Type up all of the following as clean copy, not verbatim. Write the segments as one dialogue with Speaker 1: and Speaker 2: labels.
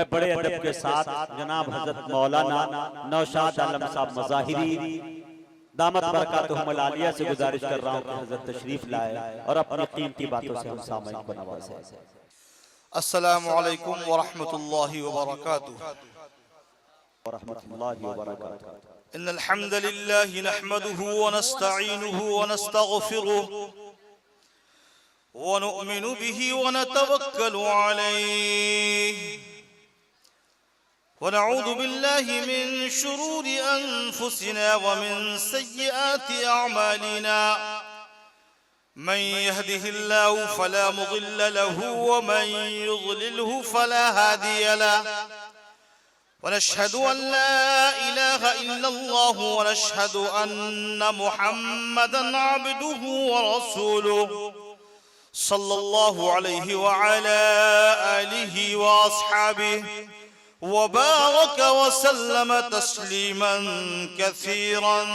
Speaker 1: मैं बड़े अदब के साथ जनाब हजरत मौलाना नौशाद आलम साहब मज़ाहिरी दामत बरकातुहुमुल आलिया से गुजारिश कर रहा हूँ कि हजरत तशरीफ लाए और अपनी कीमती बातों से हम सामईन को नवाजें।
Speaker 2: अस्सलामु अलैकुम व रहमतुल्लाहि व बरकातुहू। इन्नल हम्दुलिल्लाहि नहमदुहु व नस्तईनुहु व नस्तगफिरुहु व नु'मिनु बिही व नतवक्कलु अलैहि व नऊज़ु बिल्लाहि मिन शुरूरि अनफुसिना व मिन सय्यिआति अअमालिना। मन यहदिहिल्लाहु फला मुदिल्ल लहु व मन युद्लिलहु फला हादिय लहु। वनशहदु अन ला इलाहा इल्लल्लाहु व नशहदु अन्न मुहम्मदन अब्दुहु व रसूलुहु सल्लल्लाहु अलैहि व अला आलिहि व अस्हाबिहि व बारक व सल्लम तस्लीमन कसीरन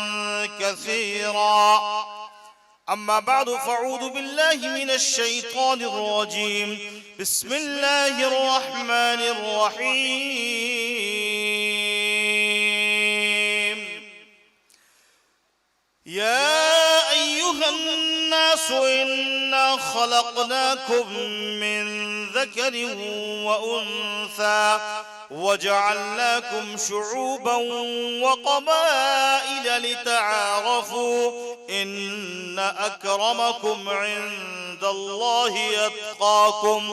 Speaker 2: कसीरा। अम्मा बाद फ़अऊज़ु बिल्लाहि मिनश शैतानिर रजीम। बिस्मिल्लाहिर रहमानिर रहीम। या अय्युहन नासु इन्ना खलक़नाकुम मिन ज़करिन व उन्सा वजअलनाकुम शुऊबन व क़बाइल लितआरफ़ू इन्न अक्रमकुम इंदल्लाहि अत्क़ाकुम।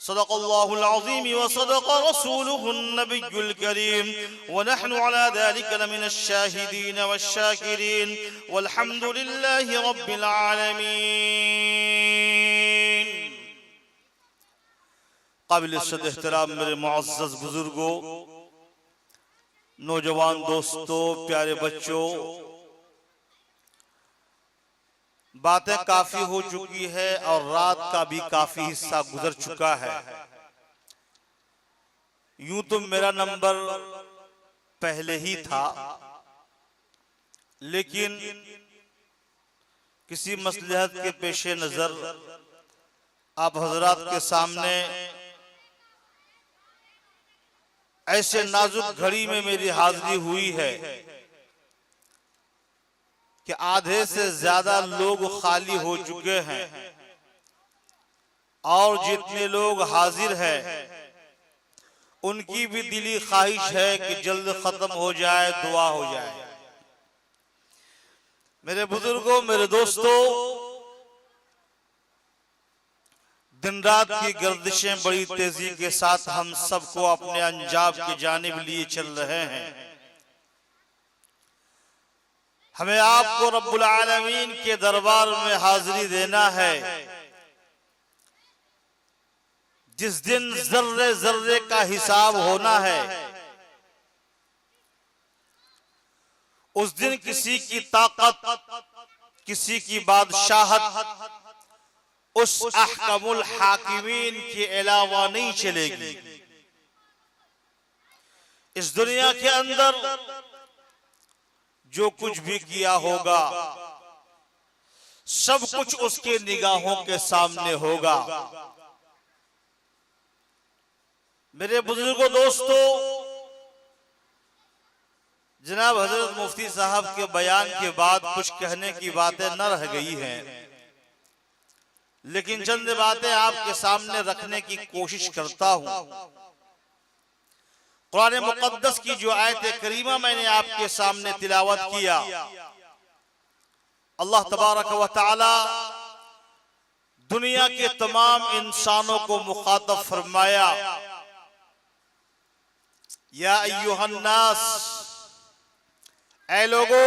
Speaker 2: सदक़ल्लाहुल अज़ीम व सदक़ रसूलुहुन नबियुल करीम व नहनु अला ज़ालिका लमिनश शाहिदीन वश्शाकिरीन वल्हम्दुलिल्लाहि रब्बिल आलमीन। काबिल इज़्ज़त एहतराम मेरे मुअज़्ज़ज़ बुजुर्गों, नौजवान दोस्तों, प्यारे बच्चों, बातें काफी हो चुकी है और रात का भी काफी हिस्सा गुजर चुका है। यूं तो मेरा नंबर पहले ही था, लेकिन किसी मसलहत के पेशे नजर आप हजरात के सामने ऐसे नाजुक घड़ी में मेरी हाजिरी हुई है कि आधे से ज्यादा लोग खाली हो चुके हैं और जितने लोग हाजिर हैं उनकी भी दिली ख्वाहिश है कि जल्द खत्म हो जाए, दुआ हो जाए। मेरे बुजुर्गों, मेरे दोस्तों, दिन रात की गर्दिशें बड़ी तेजी के साथ हम सबको अपने अंजाम की जानिब लिए चल रहे हैं। हमें आपको रब्बुल आलमीन के दरबार में हाजिरी देना है, जिस दिन जर्रे जर्रे का हिसाब होना है। उस दिन किसी की ताकत, किसी की बादशाहत उस अहकमुल हाकिमीन के अलावा नहीं चलेगी। इस दुनिया के अंदर जो कुछ भी किया होगा सब कुछ उसके निगाहों के सामने होगा। मेरे बुजुर्गों, दोस्तों, जनाब हजरत मुफ्ती साहब के बयान के बाद कुछ कहने की बातें न रह गई हैं, लेकिन चंद बातें आपके सामने रखने की कोशिश करता हूं। कुरान मुक़द्दस की जो आयत करीमा मैंने आपके सामने तिलावत किया, अल्लाह तबारक व तआला दुनिया के तमाम इंसानों को मुखातब फरमाया, या अय्युहन नास, ऐ लोगो,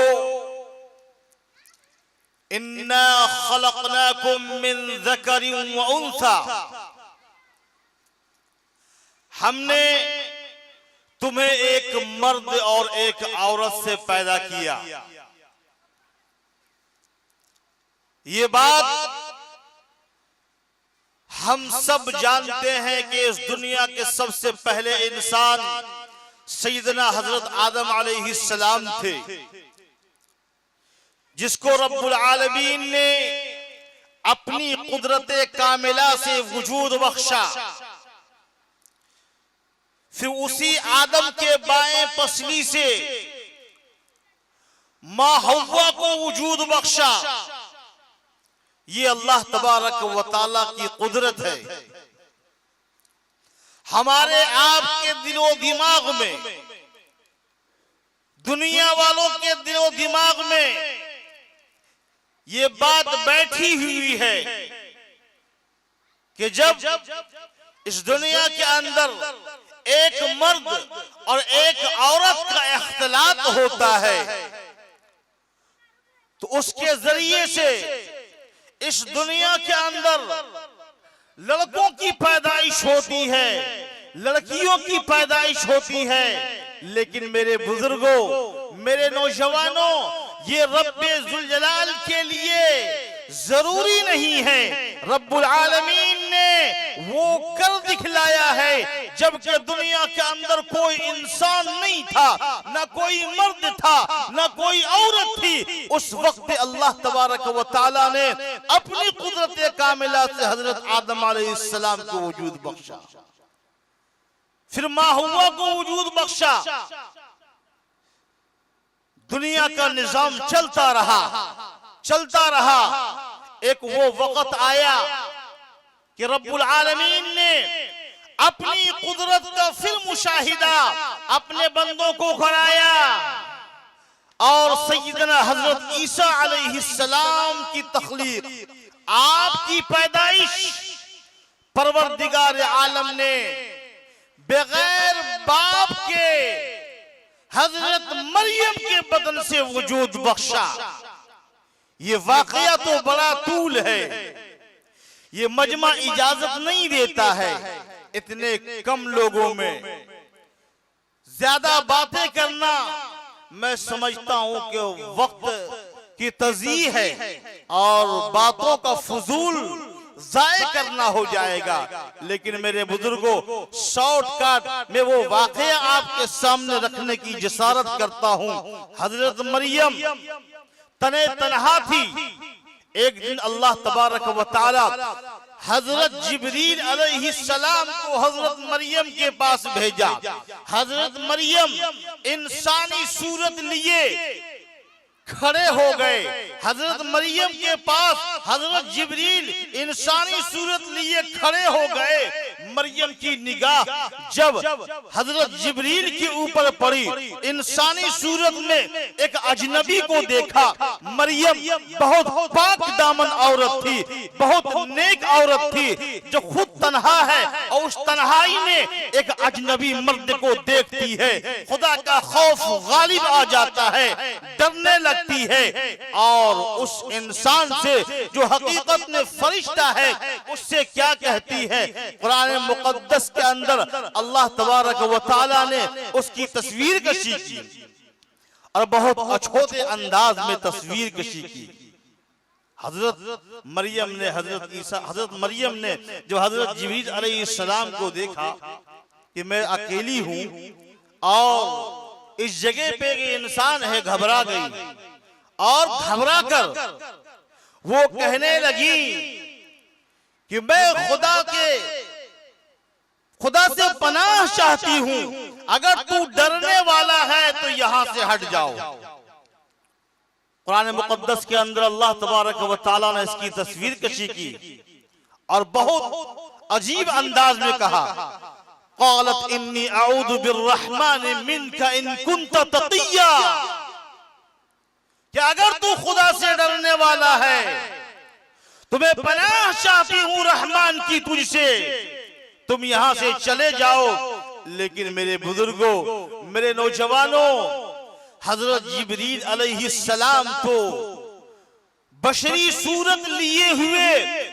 Speaker 2: इन्ना खलक़नाकुम मिन ज़करिन व उन्सा, हमने तुम्हें एक मर्द और एक औरत से पैदा किया। ये बात हम सब जानते हैं कि इस दुनिया के सबसे पहले इंसान सैयदना हजरत आदम अलैहिस्सलाम थे, जिसको रब्बुल आलमीन ने अपनी कुदरत कामिला से वजूद बख्शा। फिर उसी आदम के बाएं पसली से मां हव्वा को वजूद बख्शा। ये अल्लाह तबारक व तआला की कुदरत है। हमारे आपके दिलो दिमाग में, दुनिया वालों के दिलो दिमाग में ये बात बैठी हुई है कि जब इस दुनिया के अंदर एक मर्द और एक औरत का इख्तिलात होता है तो उसके जरिए से इस दुनिया के अंदर लड़कों की पैदाइश होती है, लड़कियों की पैदाइश होती है। लेकिन मेरे बुजुर्गों, मेरे नौजवानों, ये रब्बे जुल जलाल के लिए जरूरी नहीं है। रब्बुल आलमीन ने वो कर दिखलाया है जबकि दुनिया के अंदर कोई इंसान नहीं था, ना कोई मर्द था, ना कोई औरत थी। उस वक्त अल्लाह तबारक व तआला ने अपनी कुदरत कामिला से हजरत आदम अलैहिस्सलाम को वजूद बख्शा, फिर मां हव्वा को वजूद बख्शा। दुनिया का निजाम चलता रहा, चलता रहा। एक वो वक्त आया कि रब्बुल आलमीन ने अपनी कुदरत का फिर मुशाहिदा अपने बंदों को कराया और सैयदना हजरत ईसा अलैहिस्सलाम की तख्लीक, आपकी पैदाइश परवरदिगार आलम ने बगैर बाप के हजरत मरियम के बदन से वजूद बख्शा। ये वाकया तो बड़ा तूल है, ये मजमा इजाजत नहीं देता है इतने कम लोगों में ज्यादा बातें करना। मैं समझता हूं कि वक्त की तज़ीह है और बातों का फजूल जाय करना हो जाएगा। लेकिन मेरे बुजुर्गों, शॉर्टकट में वो वाकया आपके सामने रखने की जसारत करता हूं। हजरत मरियम तने तनहा थी। एक दिन अल्लाह तबारक व तआला हजरत जिब्रील अलैहिस्सलाम को हजरत मरियम के पास भेजा। हजरत मरियम इंसानी सूरत लिए खड़े हो गए। हजरत मरियम के पास हजरत जिब्रील इंसानी सूरत लिए खड़े हो गए। मरियम की निगाह जब हजरत जिब्रील के ऊपर पड़ी, इंसानी सूरत में एक अजनबी को देखा। मरियम बहुत पाक दामन औरत थी, बहुत नेक औरत थी जो खुद तन्हा है और उस तन्हाई में एक अजनबी मर्द को देखती है। खुदा का खौफ गालिब आ जाता है, डरने लगती है और उस इंसान से जो हकीकत में फरिश्ता है उससे क्या कहती है। कुरान मुकद्दस के अंदर अल्लाह तबारक व तआला ने उसकी तस्वीर कशी की और बहुत अछूते अंदाज में तस्वीर कशी की। हजरत मरियम ने हजरत मरियम ने जो हजरत जिब्रील अलैहिस्सलाम को देखा कि मैं अकेली हूं और इस जगह पे ये इंसान है, घबरा गई और घबरा कर वो कहने लगी कि मैं खुदा से पनाह चाहती हूं, अगर तू डरने वाला है तो यहां से हट जाओ। कुरान मुकद्दस के अंदर अल्लाह तबारक व तआला ने इसकी तस्वीर कशी की और बहुत अजीब अंदाज में कहा, क़ालत इन्नी अऊज़ु बिर्रहमानि मिनका इन कुन्त तक़िया, कि अगर तू खुदा से डरने वाला है तो मैं पनाह चाहती हूं रहमान की तुझसे, तुम यहां से चले जाओ। लेकिन मेरे बुजुर्गों, मेरे नौजवानों, हजरत जिब्रील अलैहिस्सलाम को बशरी सूरत लिए हुए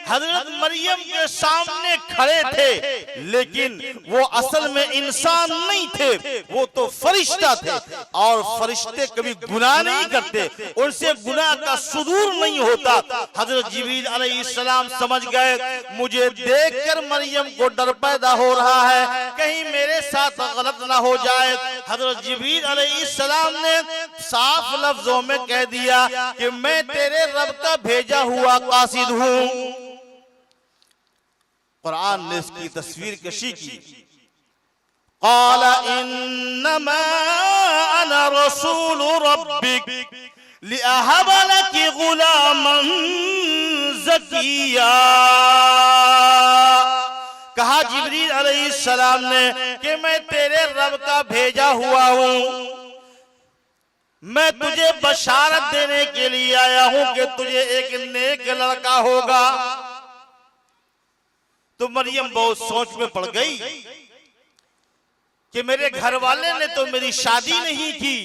Speaker 2: हजरत मरियम के सामने खड़े थे, लेकिन वो असल में इंसान नहीं थे, वो तो फरिश्ता थे और फरिश्ते कभी गुनाह नहीं करते, उनसे गुनाह का सुदूर नहीं होता। हजरत जिब्रील अलैहिस्सलाम समझ गए मुझे देखकर मरियम को डर पैदा हो रहा है, कहीं मेरे साथ गलत ना हो जाए। हजरत जिब्रील अलैहिस्सलाम ने साफ लफ्जों में कह दिया कि मैं तेरे रब का भेजा हुआ कासिद हूं। कुरान ने इसकी तस्वीर कशी की। क़ाल इन्नमा अना रसूल रब्बिक लिअहब लकी गुलामन ज़किया। कहा जिब्रील अलैहिस्सलाम ने कि मैं तेरे रब का भेजा हुआ हूं, मैं तुझे बशारत देने के लिए आया हूं कि तुझे एक नेक लड़का होगा। तो मरियम बहुत सोच में पड़ गई कि मेरे घर वाले ने तो मेरी शादी नहीं की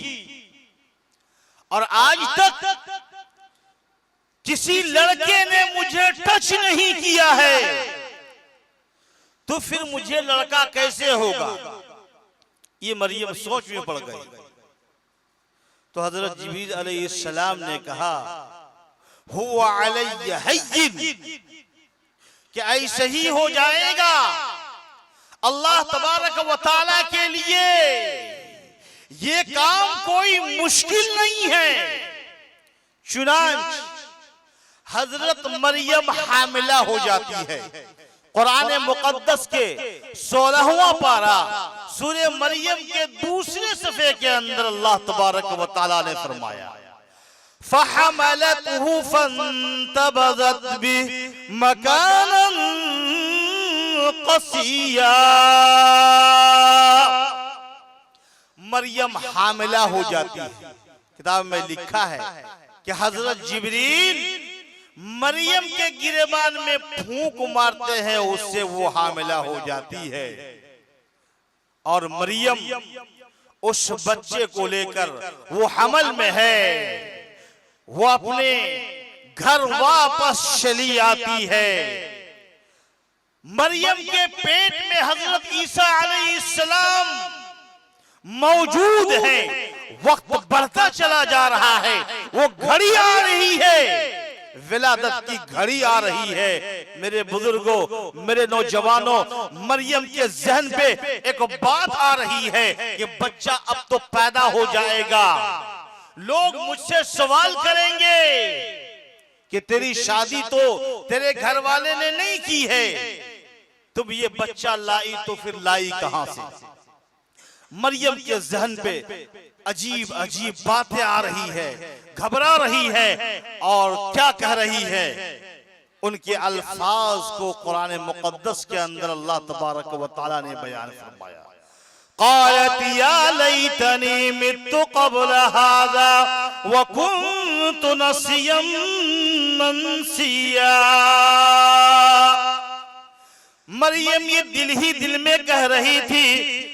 Speaker 2: और आज तक किसी लड़के ने मुझे टच नहीं किया है, तो फिर मुझे लड़का कैसे होगा। ये मरियम सोच में पड़ गई। तो हजरत जिब्रील अलैहिस्सलाम ने कहा हुवा अलैया हय्यिन, कि ऐसे ही हो जाएगा। अल्लाह तबारक व तआला के लिए ये काम कोई मुश्किल नहीं है। चुनांच हजरत मरियम हामिला हो जाती है। कुरान मुकद्दस के 16वां पारा सूरे मरियम के दूसरे सफ़े के अंदर अल्लाह तबारक व तआला ने फरमाया फहमलतहु फंतबज़त बिही मकानन क़सिया। मरियम हामिला हो जाती है। किताब में लिखा है कि हजरत जिब्रील मरियम के गिरेबान में फूंक मारते हैं, उससे वो हामिला हो जाती है और मरियम उस बच्चे को लेकर वो हमल में है, वो अपने घर वापस चली आती है। मरियम के पेट में हजरत ईसा अलैहिस्सलाम मौजूद है। वक्त बढ़ता चला जा रहा है, वो घड़ी आ रही है, विलादत की घड़ी आ रही है। मेरे बुजुर्गों, मेरे नौजवानों, मरियम के जहन पे एक बात आ रही है कि बच्चा अब तो पैदा हो जाएगा। लोग मुझसे सवाल करेंगे कि तेरी शादी तो तेरे घर वाले ने नहीं की है, तुम ये बच्चा लाई तो फिर लाई कहां से। मरियम के जहन पे अजीब अजीब बातें आ रही है, घबरा रही है और क्या कह रही है। उनके अल्फाज को कुरान मुकद्दस के अंदर अल्लाह तबारक व तआला ने बयान फरमाया क़ालत या लैतनी मित्तु क़ब्ल हाज़ा व कुन्तु नसिय्यन मनसिया। मरियम ये दिल ही दिल में कह रही थी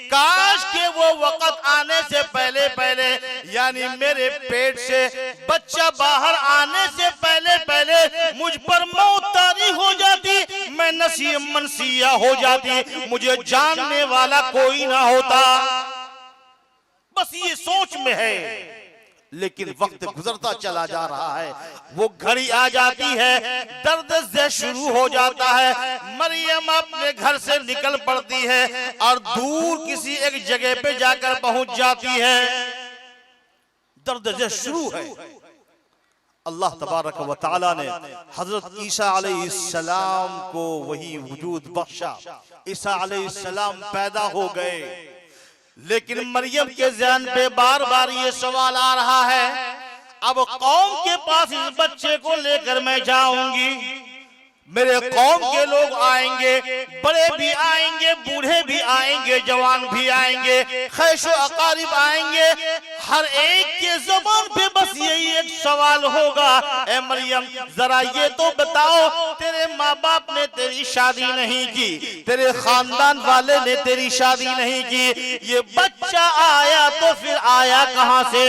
Speaker 2: काश के वो वक़्त आने से पहले पहले, यानी मेरे पेट से बच्चा बाहर आने से पहले पहले मुझ पर मौत तारी हो जाती, मैं नसीह मनसिया हो जाती, मुझे जानने वाला कोई ना होता। बस ये सोच में है। लेकिन वक्त गुजरता चला जा रहा है, वो घड़ी आ जाती है, दर्द से शुरू हो जाता है। मरियम अपने घर से निकल पड़ती है और दूर किसी एक जगह पे जाकर पहुंच जाती है। दर्द से शुरू है। अल्लाह तबारक व तआला ने हजरत ईसा अलैहिस्सलाम को वही वजूद बख्शा। ईसा अलैहिस्सलाम पैदा हो गए, लेकिन मरियम के ज़हन पे बार बार ये सवाल आ रहा है, अब कौम के पास इस बच्चे को लेकर मैं जाऊंगी, मेरे कौम के लोग आएंगे, बड़े भी आएंगे, बूढ़े भी आएंगे, जवान भी आएंगे, खैशो अकारिब आएंगे, हर एक के ज़बान पे बस यही एक सवाल होगा, ए मरियम जरा ये तो बताओ, तेरे माँ बाप ने तेरी शादी नहीं की, तेरे खानदान वाले ने तेरी शादी नहीं की, ये बच्चा आया तो फिर आया कहां से,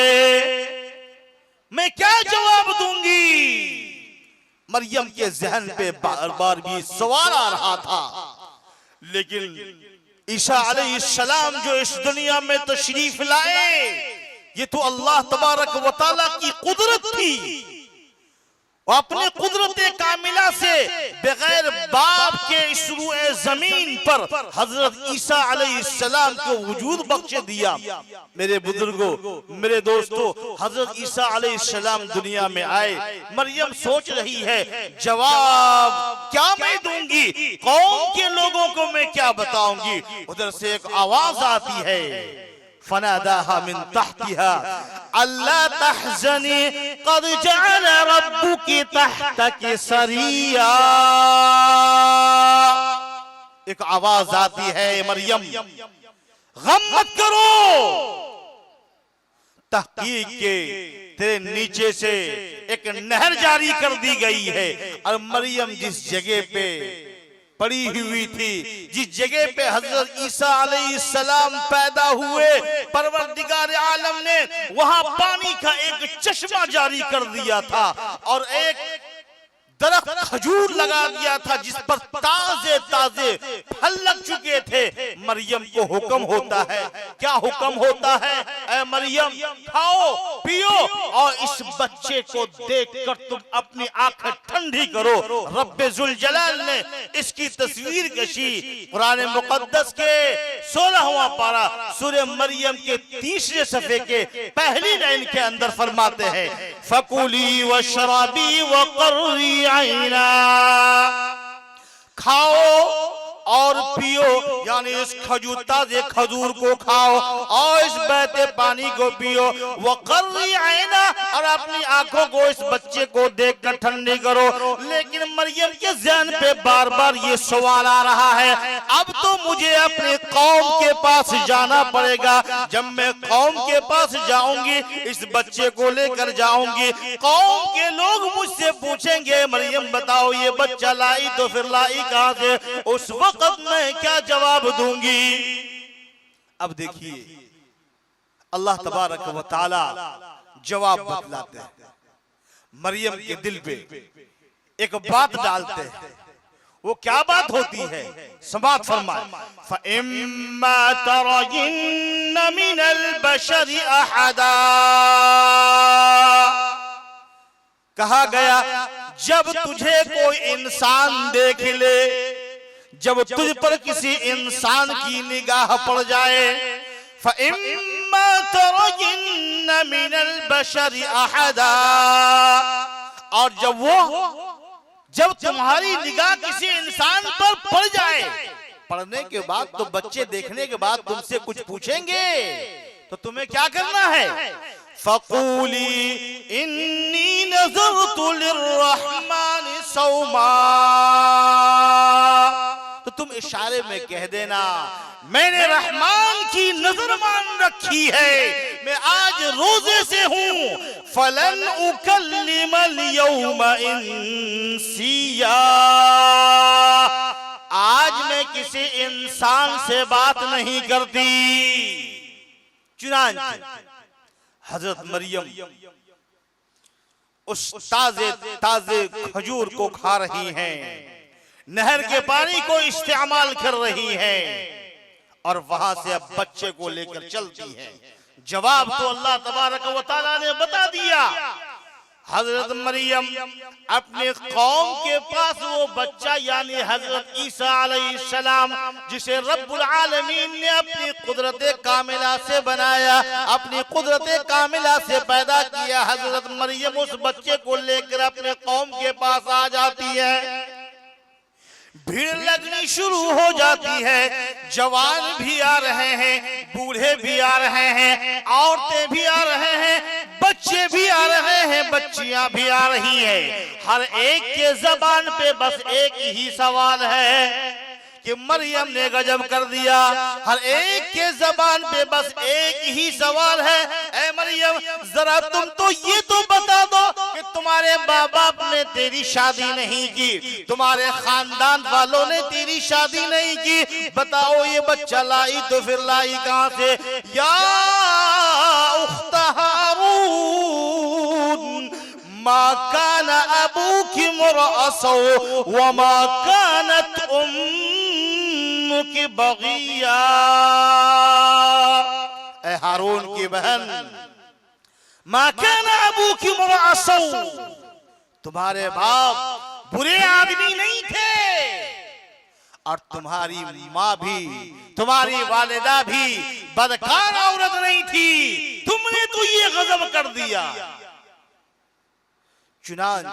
Speaker 2: मैं क्या जवाब दूंगी। मरियम के जहन पे बार बार भी सवाल आ रहा था। लेकिन ईसा अलैहिस्सलाम जो इस दुनिया में तशरीफ लाए, ये तो अल्लाह तबारक व तआला की कुदरत थी। अपने कुदरत कामिला से बगैर बाप के इस रूए जमीन पर हजरत ईसा अलैहिस्सलाम को वजूद बख्श दिया। मेरे बुजुर्गों, मेरे दोस्तों, हजरत ईसा अलैहिस्सलाम दुनिया में आए। मरियम सोच रही है जवाब क्या मैं दूंगी, कौम के लोगों को मैं क्या बताऊंगी। उधर से एक आवाज आती है, फनादाहा मिन तहतिहा अल्ला तहज़नी क़द जअल रब्बुकी तहतकी सरिया। एक आवाज आती है, मरियम गम मत करो, तहकीक के तेरे नीचे से एक नहर जारी कर दी गई है। और मरियम जिस जगह पे पड़ी हुई थी, जिस जगह पे हजरत ईसा अलैहिस्सलाम पैदा हुए, परवरदिगार आलम ने वहां पानी का एक चश्मा जारी कर दिया था और एक दरख्त खजूर लगा दिया था जिस पर ताजे ताजे फल लग चुके थे। मरियम को हुक्म होता है, क्या हुक्म होता है? ऐ मरियम खाओ पियो और इस बच्चे को देखकर तुम अपनी आंखें ठंडी करो। रब्बे जुल जलाल ने इसकी तस्वीर कशी कुरान मुकद्दस के 16वां पारा सूरह मरियम के 30वें सफ़े के पहली लाइन के अंदर फरमाते हैं, फकुली व शराबी व कर्री आईना, खाओ और पियो, यानी इस खजूर ताजे खजूर को खाओ और इस बहते पानी को पियो। वो कर्री आईना, और अपनी आंखों को इस बच्चे को देखकर ठंडी करो। लेकिन मरियम के ज़हन पे बार बार ये सवाल आ रहा है, अब तो मुझे अपने कौम के पास जाना पड़ेगा। जब मैं कौम के पास जाऊंगी, इस बच्चे को लेकर जाऊंगी, कौम के लोग मुझसे पूछेंगे मरियम बताओ ये बच्चा लाई तो फिर लाई कहां से? उस वक्त मैं क्या जवाब दूंगी? अब देखिए अल्लाह तबारक व तआला जवाब बतलाते हैं, मरियम के दिल पे एक बात डालते हैं। वो क्या बात होती है? समाअत फरमाए, फइम्मा तरयिन्न मिनल बशरि अहदा, कहा गया जब तुझे कोई इंसान देख ले, जब तुझ पर किसी इंसान की निगाह पड़ जाए, फइम्मा तरयिन्न मिनल बशरि अहदा, और जब तुम्हारी निगाह किसी इंसान पर पड़ जाए, पढ़ने के बाद तो बच्चे देखने के बाद तुमसे कुछ पूछेंगे, तो तुम्हें क्या करना है? फक़ूली इन्नी नज़रतु लिर्रहमानि सौमा, तो तुम इशारे में कह देना मैंने रहमान की नजर मान रखी है, मैं आज रोजे से हूं। फलन उकल्लिमल यौमा इंसिया, आज मैं किसी इंसान से बात नहीं करती। चुनांचे हजरत मरियम उस ताजे ताजे खजूर को खा रही हैं, नहर के पानी को इस्तेमाल कर रही हैं और वहां से अब बच्चे को लेकर चलती हैं। जवाब तो अल्लाह तबारक व तआला ने बता दिया। हजरत मरियम अपने कौम के पास वो बच्चा यानी हजरत ईसा अलैहिस्सलाम, जिसे रब्बुल आलमीन ने अपनी कुदरत कामिला से बनाया, अपनी कुदरत कामिला से पैदा किया। हजरत मरियम उस बच्चे को लेकर अपने कौम के पास आ जाती है। भीड़ लगनी शुरू हो जाती है, जवान भी आ रहे हैं, बूढ़े भी आ रहे हैं, औरतें भी आ रहे हैं, बच्चे भी आ रहे हैं, बच्चियां भी आ रही हैं। हर एक के जबान पे बस एक ही सवाल है कि मरियम ने गजब कर दिया। हर एक के जबान पे बस एक ही सवाल है, ऐ मरियम जरा तुम तो ये तो बता दो कि तुम्हारे माँ बाप ने तेरी शादी नहीं की, तुम्हारे खानदान वालों ने तेरी शादी नहीं की, बताओ ये बच्चा लाई तो फिर लाई कहां से? या उख्त हारून मा कान अबूकी मुरअसौ व मा कानत उम्मुकी बगिया, ऐ हारून की बहन, मा कान अबूकी मुरअसौ, तुम्हारे बाप बुरे आदमी नहीं थे और तुम्हारी माँ भी, तुम्हारी वालिदा भी बदकार औरत नहीं थी। तुमने तो ये गजब कर दिया। चुनांच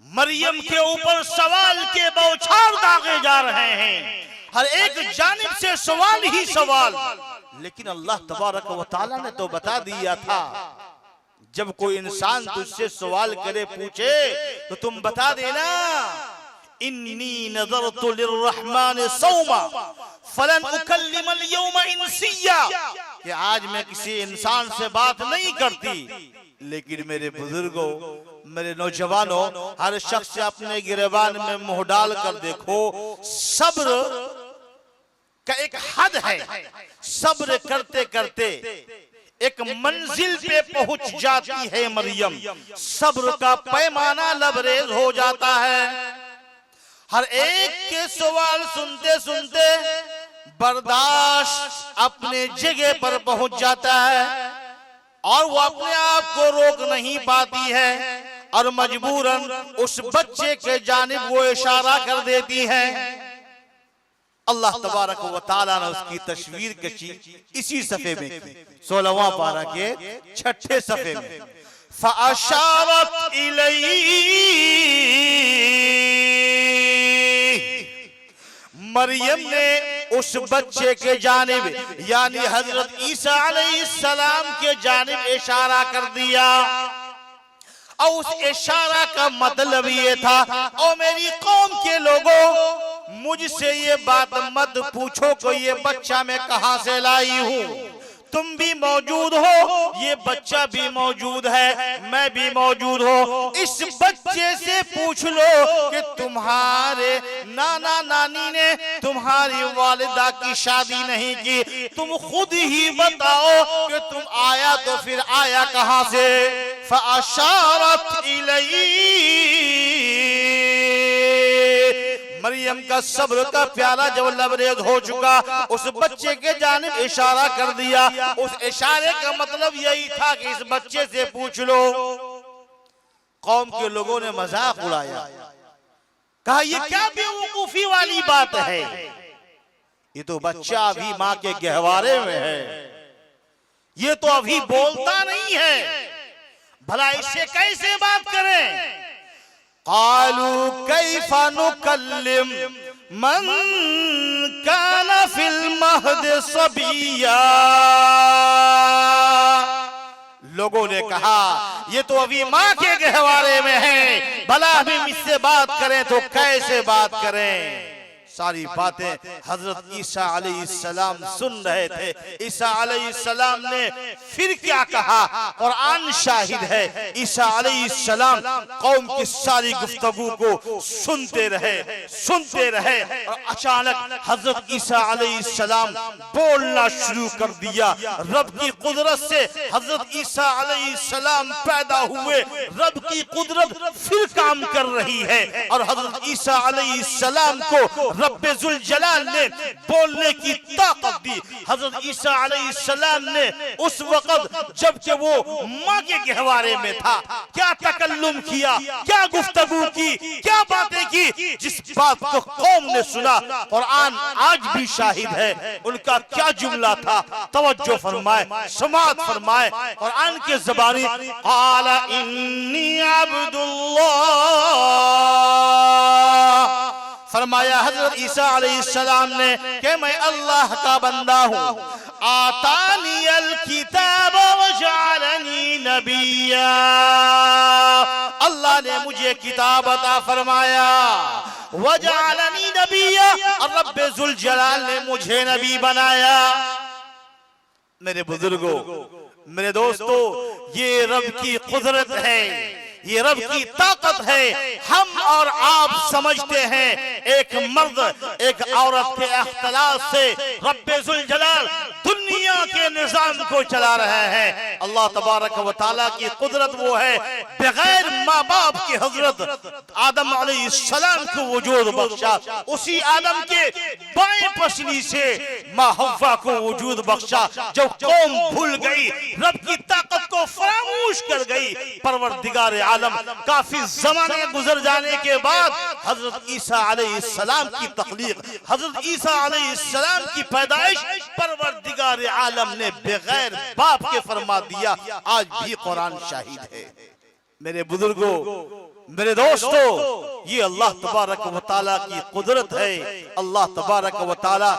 Speaker 2: मरियम के ऊपर सवाल के बौछार दागे जा रहे हैं, हर एक जानिब से सवाल ही सवाल। लेकिन अल्लाह तबारक व तआला ने तो बता दिया था, जब कोई इंसान तुझसे सवाल करे, पूछे, तो तुम बता देना, इन्नी नज़रतु लिर्रहमान सौमा फलन उकल्लिमल यौमा इंसिया, कि आज मैं किसी इंसान से बात नहीं करती। लेकिन मेरे बुजुर्गों, मेरे नौजवानों, हर शख्स अपने गिरबान में मुंह डाल कर देखो, सब्र का एक हद है। सब्र करते करते एक मंजिल पे पहुंच जाती है मरियम। सब्र का पैमाना लबरेज हो जाता है। हर एक के सवाल सुनते सुनते बर्दाश्त अपने जगह पर पहुंच जाता है और वो अपने आप को रोक नहीं पाती है और मजबूरन उस बच्चे के जानिब वो इशारा कर देती है। अल्लाह तबारक व तआला ने उसकी तस्वीर कशी इसी सफ़े में की, 16वां पारा के 6ठे सफ़े में। फ़अशारत इलैहि, मरियम ने उस बच्चे के जानिब यानी हजरत ईसा अलैहिस्सलाम के जानिब इशारा कर दिया। और उस इशारा का मतलब ये था, ओ मेरी कौम के लोगों, मुझसे ये बात मत पूछो कि ये बच्चा मैं कहां से लाई हूं। तुम भी मौजूद हो, ये बच्चा भी मौजूद है, मैं भी मौजूद हो। इस बच्चे से पूछ लो कि तुम्हारे नाना नानी ने तुम्हारी वालिदा की शादी नहीं की। तुम खुद ही बताओ कि तुम आया तो फिर आया कहां से। फ़अशारत इलैहि, मरियम का सब्र का प्याला जब लबरेज हो चुका, उस बच्चे के जानिब इशारा कर दिया। उस इशारे का मतलब यही था कि इस बच्चे से पूछ लो। कौम के लोगों ने मजाक उड़ाया, कहा ये क्या बेवकूफी वाली बात है, ये तो बच्चा अभी माँ के गहवारे में है, ये तो अभी बोलता नहीं है, भला इससे कैसे बात करें। क़ालू कैफ़ा नुकल्लिम मन काना फिल महद सबिया, लोगों ने कहा ये तो अभी माँ के गहवारे में है, भला अभी इससे बात करें तो कैसे बात करें। सारी बातें हजरत ईसा अलैहिस्सलाम सुन रहे थे। ईसा अलैहिस्सलाम ने फिर क्या कहा, कुरान शाहिद है। ईसा अलैहिस्सलाम कौम की सारी गुफ्तगू को सुनते रहे और अचानक हजरत ईसा अलैहिस्सलाम बोलना शुरू कर दिया। रब की कुदरत से हजरत ईसा अलैहिस्सलाम पैदा हुए, रब की कुदरत फिर काम कर रही है और हजरत ईसा अलैहिस्सलाम को रब्बे जुल जलाल ने बोलने की ताकत दी। हजरत ईसा अलैहिस्सलाम ने उस वक्त जबकि वो माँ के गहवारे में था, क्या तकल्लुम किया, क्या गुफ्तगू की, क्या बातें की, जिस बात को कौम ने सुना कुरान आज भी शाहिद है। उनका क्या जुमला था, तवज्जो फरमाए, समाअत फरमाए। कुरान के ज़बानी क़ाला इन्नी अब्दुल्लाह, फरमाया हजरत ईसा अलैहिस्सलाम ने कि मैं अल्लाह का बंदा हूँ। आतानी अल किताब व जअलनी नबिया, अल्लाह ने मुझे किताब अता फरमाया। व जअलनी नबिया, और रब्बे जुल जलाल ने मुझे नबी बनाया। मेरे बुजुर्गों, मेरे दोस्तों, ये रब की कुदरत है, ये रब की ताकत है। हम और आप समझते हैं एक मर्द एक औरत के इख्तिलात से रब्बे जुल जलाल दुनिया के निजाम को चला रहे हैं। अल्लाह तबारक व तआला की कुदरत वो है, बगैर माँ बाप के हजरत आदम अलैहिस्सलाम को वजूद बख्शा, उसी आदम के बाएं पसली से माँ हव्वा को वजूद बख्शा। जब कौम भूल गई, रब की ताकत को को फरामोश कर गई। परवरदिगार आलम काफी जमाने गुजर जाने के बाद हजरत ईसा अलैहिस्सलाम की तख्लीक, हजरत ईसा अलैहिस्सलाम की पैदाइश परवरदिगार आलम ने बगैर बाप के फरमा दिया। आज भी कुरान शाहिद है। मेरे बुजुर्गों, मेरे दोस्तों, ये अल्लाह तबारक व तआला की कुदरत है। अल्लाह तबारक व तआला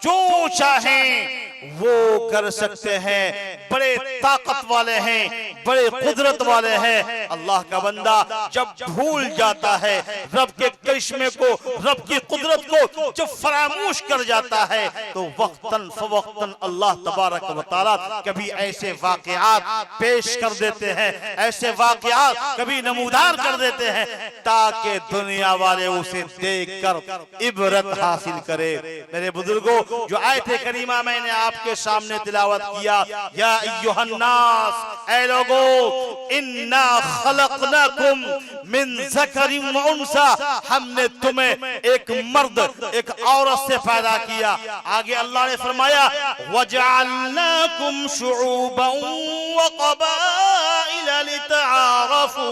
Speaker 2: जो चाहें वो कर सकते हैं। बड़े ताकत वाले हैं, बड़े कुदरत वाले हैं। अल्लाह का बंदा जब भूल जाता है रब के करिश्मे को, रब की कुदरत को जब फरामोश कर जाता है, तो वक्तन फवक्तन अल्लाह तबारक व तआला कभी ऐसे वाक़यात पेश कर देते हैं, ऐसे वाक़यात कभी नमूदार कर देते हैं, ताकि दुनिया वाले उसे देखकर इबरत हासिल करे। मेरे बुजुर्गों, जो आयत करीमा मैंने आपके सामने तिलावत किया, या अय्युहन्नास, ऐ लोगो, इन्ना खलक़नाकुम मिन ज़करिन व उन्सा, हमने तुम्हें एक मर्द एक औरत से पैदा किया। आगे अल्लाह ने फरमाया वजअलनाकुम शुऊबन व क़बाइल लितआरफू,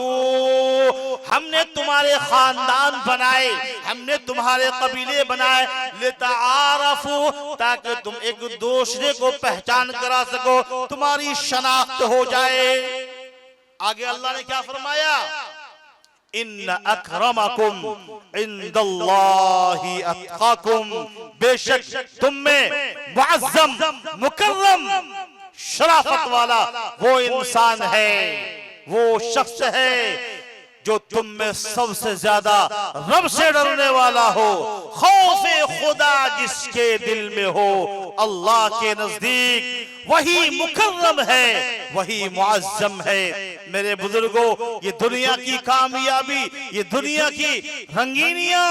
Speaker 2: हमने तुम्हारे खानदान बनाए, हमने तुम्हारे कबीले बनाए, लितआरफू, ताकि तुम एक दूसरे को पहचान करा सको, तुम्हारी शनाख्त हो जाए। आगे अल्लाह ने क्या फरमाया, इन्न अकरमकुम इंदल्लाहि अत्क़ाकुम, बेशक तुम में मुअज़्ज़म मुकर्रम शराफत वाला वो इंसान है, वो शख्स है जो तुम में सबसे ज्यादा रब से डरने वाला हो। खौफे खुदा जिसके दिल में हो, अल्लाह के नजदीक वही मुकर्रम है, वही मुअज़्ज़म है। मेरे बुजुर्गों, ये दुनिया की कामयाबी, ये दुनिया की रंगीनियां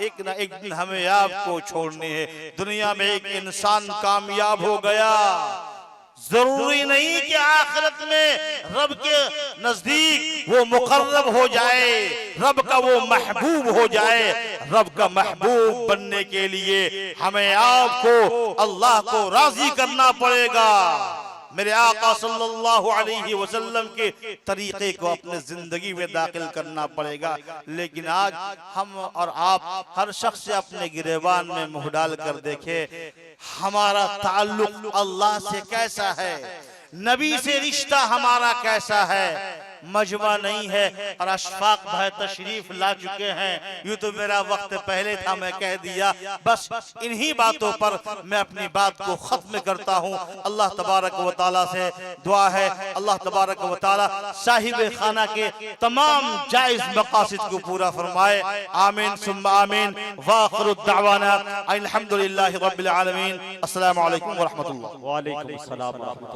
Speaker 2: एक ना एक दिन हमें आपको छोड़नी है। दुनिया में एक इंसान कामयाब हो गया, जरूरी नहीं कि आखिरत में रब के नजदीक वो मुकर्रब हो जाए, रब का वो महबूब हो जाए। रब का महबूब बनने के लिए हमें आपको अल्लाह को राजी करना पड़ेगा। मेरे आका सल्लल्लाहु अलैहि वसल्लम के तरीके को अपने जिंदगी में दाखिल करना पड़ेगा। लेकिन आज हम और आप हर शख्स से अपने गिरेबान में मुंह डाल कर देखे, हमारा ताल्लुक अल्लाह से कैसा है, नबी से रिश्ता हमारा कैसा है। मजमा नहीं है और अशफाक भाई तशरीफ ला चुके हैं। यूं तो मेरा वक्त पहले था, मैं कह दिया। बस इन्हीं बातों पर मैं अपनी बात को खत्म करता हूँ। अल्लाह तबारक व तआला से दुआ है, अल्लाह तबारक व तआला साहिब खाना के तमाम जायज मकासिद को पूरा फरमाए। आमीन सुम्मा आमीन। वाखिरु दावाना अल्हम्दुलिल्लाहि रब्बिल आलमीन। अस्सलामु अलैकुम व रहमतुल्लाह।
Speaker 1: वालेकुम अस्सलाम व रहमतुल्लाह।